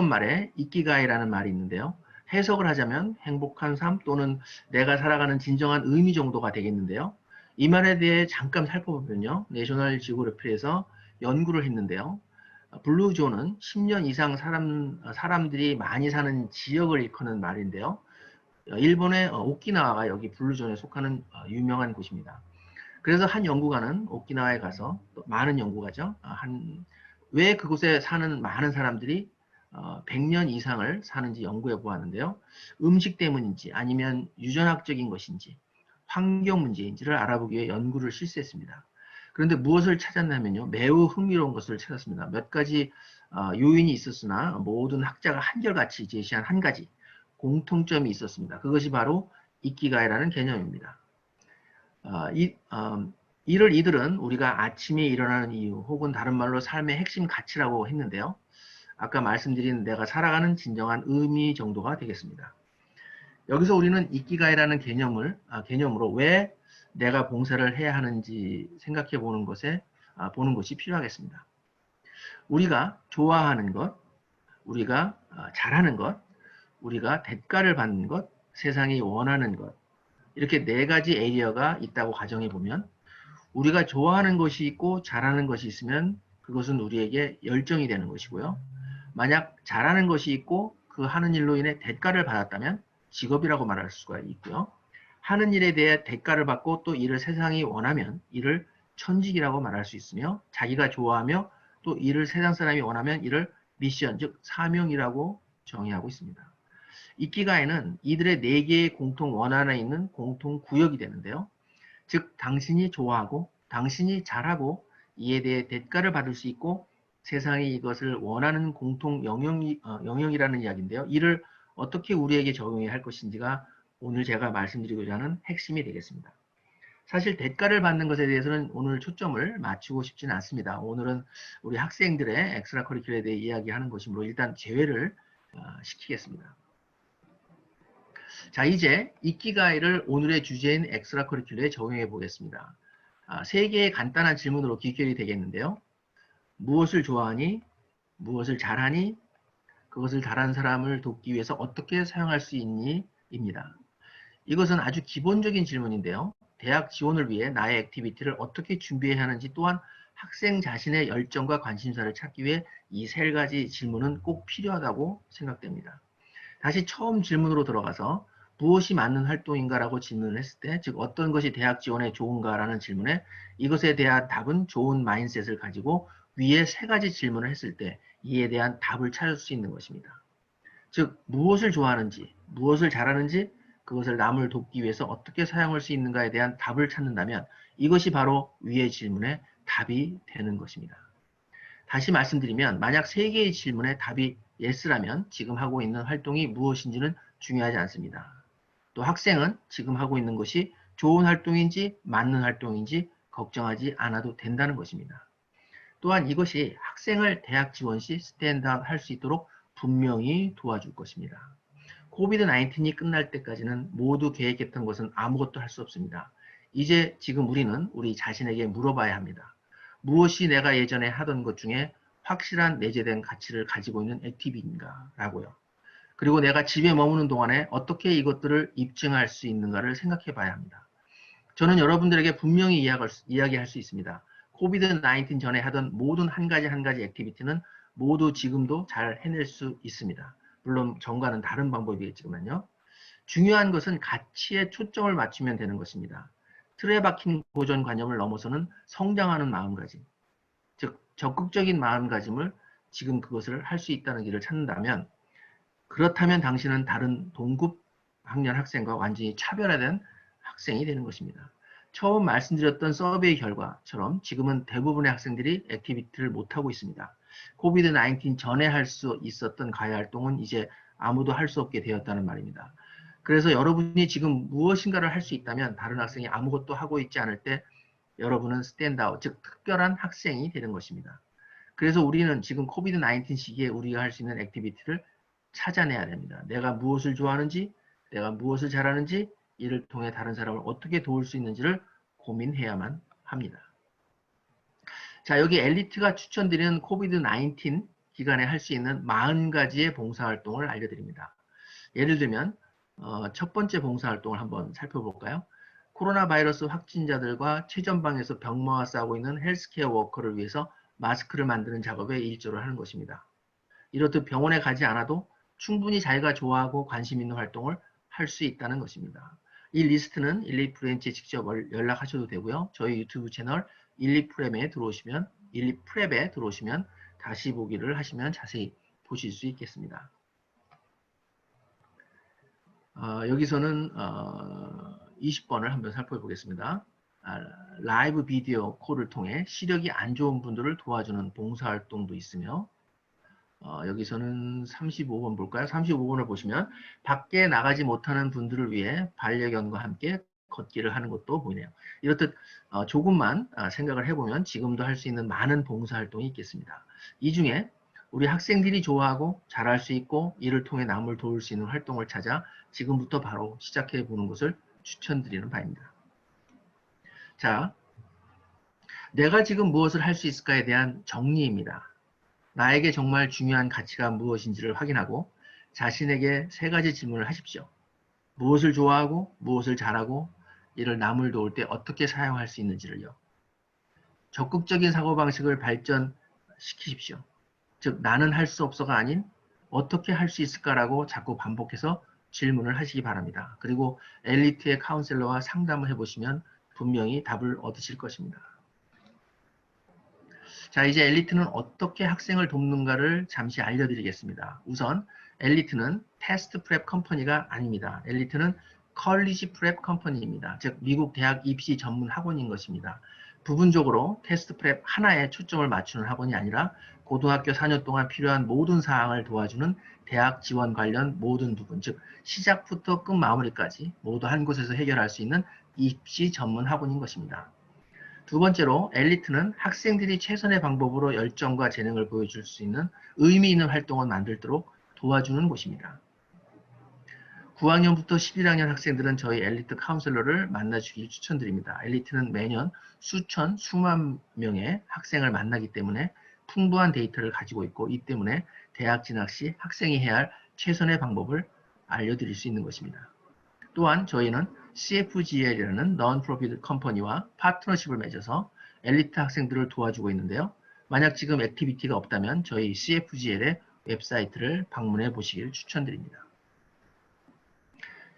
말에 이키가이라는 말이 있는데요. 해석을 하자면 행복한 삶 또는 내가 살아가는 진정한 의미 정도가 되겠는데요. 이 말에 대해 잠깐 살펴보면요. 내셔널 지오그래피에서 연구를 했는데요. 블루존은 10년 이상 사람들이 많이 사는 지역을 일컫는 말인데요. 일본의 오키나와가 여기 블루존에 속하는 유명한 곳입니다. 그래서 한 연구가는 오키나와에 가서, 또 많은 연구가죠. 왜 그곳에 사는 많은 사람들이 100년 이상을 사는지 연구해 보았는데요. 음식 때문인지 아니면 유전학적인 것인지 환경 문제인지를 알아보기 위해 연구를 실시했습니다. 그런데 무엇을 찾았냐면요. 매우 흥미로운 것을 찾았습니다. 몇 가지 요인이 있었으나 모든 학자가 한결같이 제시한 한 가지 공통점이 있었습니다. 그것이 바로 이키가이라는 개념입니다. 이들은 우리가 아침에 일어나는 이유 혹은 다른 말로 삶의 핵심 가치라고 했는데요. 아까 말씀드린 내가 살아가는 진정한 의미 정도가 되겠습니다. 여기서 우리는 이키가이라는 개념으로 왜 내가 봉사를 해야 하는지 생각해 보는 것이 필요하겠습니다. 우리가 좋아하는 것, 우리가 잘하는 것, 우리가 대가를 받는 것, 세상이 원하는 것, 이렇게 네 가지 에리어가 있다고 가정해 보면 우리가 좋아하는 것이 있고 잘하는 것이 있으면 그것은 우리에게 열정이 되는 것이고요. 만약 잘하는 것이 있고 그 하는 일로 인해 대가를 받았다면 직업이라고 말할 수가 있고요. 하는 일에 대해 대가를 받고 또 이를 세상이 원하면 이를 천직이라고 말할 수 있으며, 자기가 좋아하며 또 이를 세상 사람이 원하면 이를 미션, 즉 사명이라고 정의하고 있습니다. 이키가이는 이들의 네 개의 공통 원안에 있는 공통 구역이 되는데요. 즉 당신이 좋아하고 당신이 잘하고 이에 대해 대가를 받을 수 있고 세상이 이것을 원하는 공통 영역이라는 이야기인데요. 이를 어떻게 우리에게 적용해야 할 것인지가 오늘 제가 말씀드리고자 하는 핵심이 되겠습니다. 사실 대가를 받는 것에 대해서는 오늘 초점을 맞추고 싶지는 않습니다. 오늘은 우리 학생들의 엑스트라 커리큘럼에 대해 이야기하는 것이므로 일단 제외를 시키겠습니다. 자, 이제 이키가이를 오늘의 주제인 엑스트라 커리큘럼에 적용해 보겠습니다. 세 개의 간단한 질문으로 귀결이 되겠는데요. 무엇을 좋아하니? 무엇을 잘하니? 그것을 다른 사람을 돕기 위해서 어떻게 사용할 수 있니? 입니다. 이것은 아주 기본적인 질문인데요. 대학 지원을 위해 나의 액티비티를 어떻게 준비해야 하는지 또한 학생 자신의 열정과 관심사를 찾기 위해 이 세 가지 질문은 꼭 필요하다고 생각됩니다. 다시 처음 질문으로 들어가서 무엇이 맞는 활동인가라고 질문을 했을 때, 즉 어떤 것이 대학 지원에 좋은가라는 질문에 이것에 대한 답은 좋은 마인셋을 가지고 위에 세 가지 질문을 했을 때 이에 대한 답을 찾을 수 있는 것입니다. 즉 무엇을 좋아하는지, 무엇을 잘하는지, 그것을 남을 돕기 위해서 어떻게 사용할 수 있는가에 대한 답을 찾는다면 이것이 바로 위의 질문의 답이 되는 것입니다. 다시 말씀드리면 만약 세 개의 질문에 답이 yes라면 지금 하고 있는 활동이 무엇인지는 중요하지 않습니다. 또 학생은 지금 하고 있는 것이 좋은 활동인지 맞는 활동인지 걱정하지 않아도 된다는 것입니다. 또한 이것이 학생을 대학 지원 시 스탠드아웃 할 수 있도록 분명히 도와줄 것입니다. 코비드 19이 끝날 때까지는 모두 계획했던 것은 아무것도 할 수 없습니다. 이제 지금 우리는 우리 자신에게 물어봐야 합니다. 무엇이 내가 예전에 하던 것 중에 확실한 내재된 가치를 가지고 있는 액티비티인가 라고요. 그리고 내가 집에 머무는 동안에 어떻게 이것들을 입증할 수 있는가를 생각해 봐야 합니다. 저는 여러분들에게 분명히 이야기할 수 있습니다. 코비드 19 전에 하던 모든 한 가지 액티비티는 모두 지금도 잘 해낼 수 있습니다. 물론 전과는 다른 방법이겠지만요. 중요한 것은 가치에 초점을 맞추면 되는 것입니다. 틀에 박힌 고정관념을 넘어서는 성장하는 마음가짐, 즉 적극적인 마음가짐을 지금 그것을 할 수 있다는 길을 찾는다면 그렇다면 당신은 다른 동급 학년 학생과 완전히 차별화된 학생이 되는 것입니다. 처음 말씀드렸던 서베이 결과처럼 지금은 대부분의 학생들이 액티비티를 못하고 있습니다. 코비드 19 전에 할 수 있었던 가해 활동은 이제 아무도 할 수 없게 되었다는 말입니다. 그래서 여러분이 지금 무엇인가를 할 수 있다면 다른 학생이 아무것도 하고 있지 않을 때 여러분은 스탠드아웃, 즉 특별한 학생이 되는 것입니다. 그래서 우리는 지금 코비드 19 시기에 우리가 할 수 있는 액티비티를 찾아내야 됩니다. 내가 무엇을 좋아하는지, 내가 무엇을 잘하는지, 이를 통해 다른 사람을 어떻게 도울 수 있는지를 고민해야만 합니다. 자, 여기 엘리트가 추천드리는 코비드 19 기간에 할 수 있는 40가지의 봉사활동을 알려드립니다. 예를 들면 첫 번째 봉사활동을 한번 살펴볼까요? 코로나 바이러스 확진자들과 최전방에서 병마와 싸우고 있는 헬스케어 워커를 위해서 마스크를 만드는 작업에 일조를 하는 것입니다. 이렇듯 병원에 가지 않아도 충분히 자기가 좋아하고 관심 있는 활동을 할 수 있다는 것입니다. 이 리스트는 일리프렌치에 직접 연락하셔도 되고요. 저희 유튜브 채널 일리프랩에 들어오시면 다시 보기를 하시면 자세히 보실 수 있겠습니다. 여기서는 20번을 한번 살펴보겠습니다. 라이브 비디오 콜을 통해 시력이 안 좋은 분들을 도와주는 봉사활동도 있으며 여기서는 35번 볼까요? 35번을 보시면 밖에 나가지 못하는 분들을 위해 반려견과 함께 걷기를 하는 것도 보이네요. 이렇듯 조금만 생각을 해보면 지금도 할 수 있는 많은 봉사활동이 있겠습니다. 이 중에 우리 학생들이 좋아하고 잘할 수 있고 이를 통해 남을 도울 수 있는 활동을 찾아 지금부터 바로 시작해 보는 것을 추천드리는 바입니다. 자, 내가 지금 무엇을 할 수 있을까에 대한 정리입니다. 나에게 정말 중요한 가치가 무엇인지를 확인하고 자신에게 세 가지 질문을 하십시오. 무엇을 좋아하고 무엇을 잘하고 이를 남을 도울 때 어떻게 사용할 수 있는지를요. 적극적인 사고방식을 발전시키십시오. 즉 나는 할 수 없어가 아닌 어떻게 할 수 있을까라고 자꾸 반복해서 질문을 하시기 바랍니다. 그리고 엘리트의 카운셀러와 상담을 해보시면 분명히 답을 얻으실 것입니다. 자, 이제 엘리트는 어떻게 학생을 돕는가를 잠시 알려드리겠습니다. 우선 엘리트는 테스트 프랩 컴퍼니가 아닙니다. 엘리트는 컬리지 프랩 컴퍼니입니다. 즉 미국 대학 입시 전문 학원인 것입니다. 부분적으로 테스트 프랩 하나에 초점을 맞추는 학원이 아니라 고등학교 4년 동안 필요한 모든 사항을 도와주는 대학 지원 관련 모든 부분, 즉 시작부터 끝 마무리까지 모두 한 곳에서 해결할 수 있는 입시 전문 학원인 것입니다. 두 번째로 엘리트는 학생들이 최선의 방법으로 열정과 재능을 보여줄 수 있는 의미 있는 활동을 만들도록 도와주는 곳입니다. 9학년부터 11학년 학생들은 저희 엘리트 카운sel러를 만나주길 추천드립니다. 엘리트는 매년 수천, 수만 명의 학생을 만나기 때문에 풍부한 데이터를 가지고 있고 이 때문에 대학 진학 시 학생이 해야 할 최선의 방법을 알려드릴 수 있는 것입니다. 또한 저희는 CFGL이라는 non-profit 컴퍼니와 파트너십을 맺어서 엘리트 학생들을 도와주고 있는데요. 만약 지금 액티비티가 없다면 저희 CFGL의 웹사이트를 방문해 보시길 추천드립니다.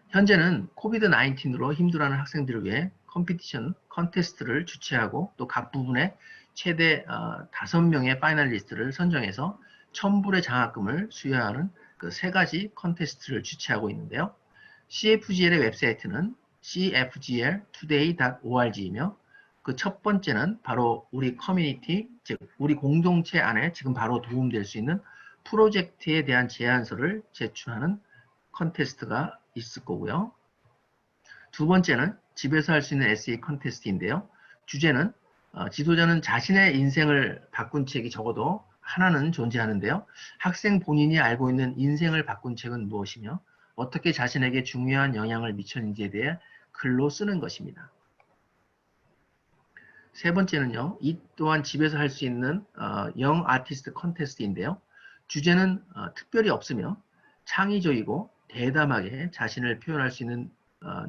현재는 코비드-19으로 힘들어하는 학생들을 위해 컴피티션, 컨테스트를 주최하고 또 각 부분에 최대 5명의 파이널리스트를 선정해서 1000불의 장학금을 수여하는 그 3가지 컨테스트를 주최하고 있는데요. CFGL의 웹사이트는 cfgltoday.org이며 그 첫 번째는 바로 우리 커뮤니티, 즉 우리 공동체 안에 지금 바로 도움될 수 있는 프로젝트에 대한 제안서를 제출하는 컨테스트가 있을 거고요. 두 번째는 집에서 할 수 있는 에세이 컨테스트인데요. 주제는 지도자는 자신의 인생을 바꾼 책이 적어도 하나는 존재하는데요. 학생 본인이 알고 있는 인생을 바꾼 책은 무엇이며 어떻게 자신에게 중요한 영향을 미쳤는지에 대해 글로 쓰는 것입니다. 세 번째는요. 이 또한 집에서 할 수 있는 영 아티스트 컨테스트인데요. 주제는 특별히 없으며 창의적이고 대담하게 자신을 표현할 수 있는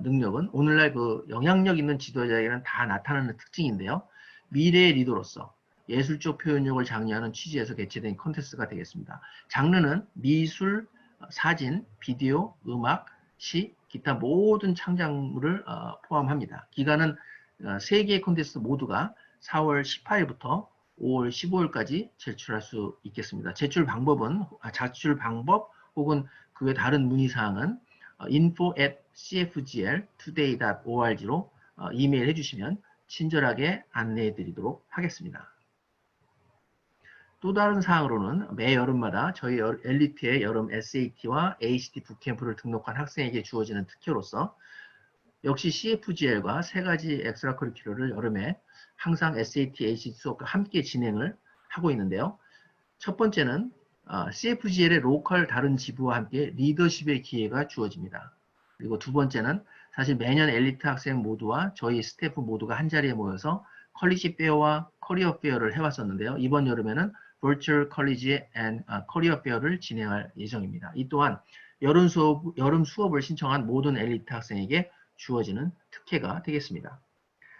능력은 오늘날 그 영향력 있는 지도자에게는 다 나타나는 특징인데요. 미래의 리더로서 예술적 표현력을 장려하는 취지에서 개최된 컨테스트가 되겠습니다. 장르는 미술, 사진, 비디오, 음악, 시, 기타 모든 창작물을 포함합니다. 기간은 3개의 콘테스트 모두가 4월 18일부터 5월 15일까지 제출할 수 있겠습니다. 제출 방법 혹은 그 외 다른 문의사항은 info@cfgltoday.org로 이메일 해주시면 친절하게 안내해 드리도록 하겠습니다. 또 다른 사항으로는 매 여름마다 저희 엘리트의 여름 SAT와 ACT 북캠프를 등록한 학생에게 주어지는 특혜로서 역시 CFGL과 3가지 엑스트라 커리큘러를 여름에 항상 SAT, ACT 수업과 함께 진행을 하고 있는데요. 첫 번째는 CFGL의 로컬 다른 지부와 함께 리더십의 기회가 주어집니다. 그리고 두 번째는 사실 매년 엘리트 학생 모두와 저희 스태프 모두가 한자리에 모여서 컬리지 페어와 커리어 페어를 해왔었는데요. 이번 여름에는 Virtual College and Career Fair를 진행할 예정입니다. 이 또한 여름 수업을 신청한 모든 엘리트 학생에게 주어지는 특혜가 되겠습니다.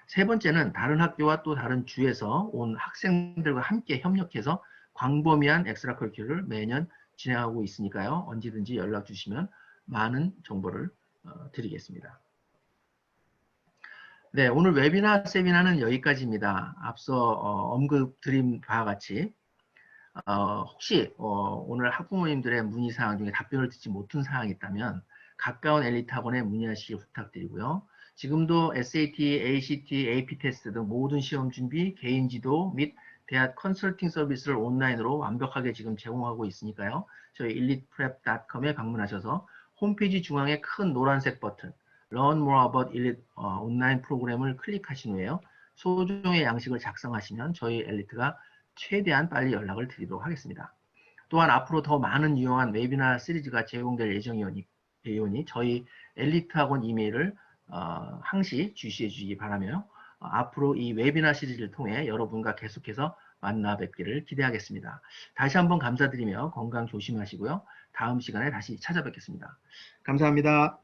세 번째는 다른 학교와 또 다른 주에서 온 학생들과 함께 협력해서 광범위한 엑스트라 커리큘러를 매년 진행하고 있으니까요. 언제든지 연락 주시면 많은 정보를 드리겠습니다. 네, 오늘 웨비나 세미나는 여기까지입니다. 앞서 언급드린 바와 같이 혹시 오늘 학부모님들의 문의사항 중에 답변을 듣지 못한 사항이 있다면 가까운 엘리트 학원에 문의하시길 부탁드리고요. 지금도 SAT, ACT, AP 테스트 등 모든 시험 준비, 개인 지도 및 대학 컨설팅 서비스를 온라인으로 완벽하게 지금 제공하고 있으니까요. 저희 eliteprep.com에 방문하셔서 홈페이지 중앙에 큰 노란색 버튼 Learn More About Elite 온라인 프로그램을 클릭하신 후에요. 소정의 양식을 작성하시면 저희 엘리트가 최대한 빨리 연락을 드리도록 하겠습니다. 또한 앞으로 더 많은 유용한 웨비나 시리즈가 제공될 예정이오니 저희 엘리트 학원 이메일을 항시 주시해 주시기 바라며 앞으로 이 웨비나 시리즈를 통해 여러분과 계속해서 만나 뵙기를 기대하겠습니다. 다시 한번 감사드리며 건강 조심하시고요. 다음 시간에 다시 찾아뵙겠습니다. 감사합니다.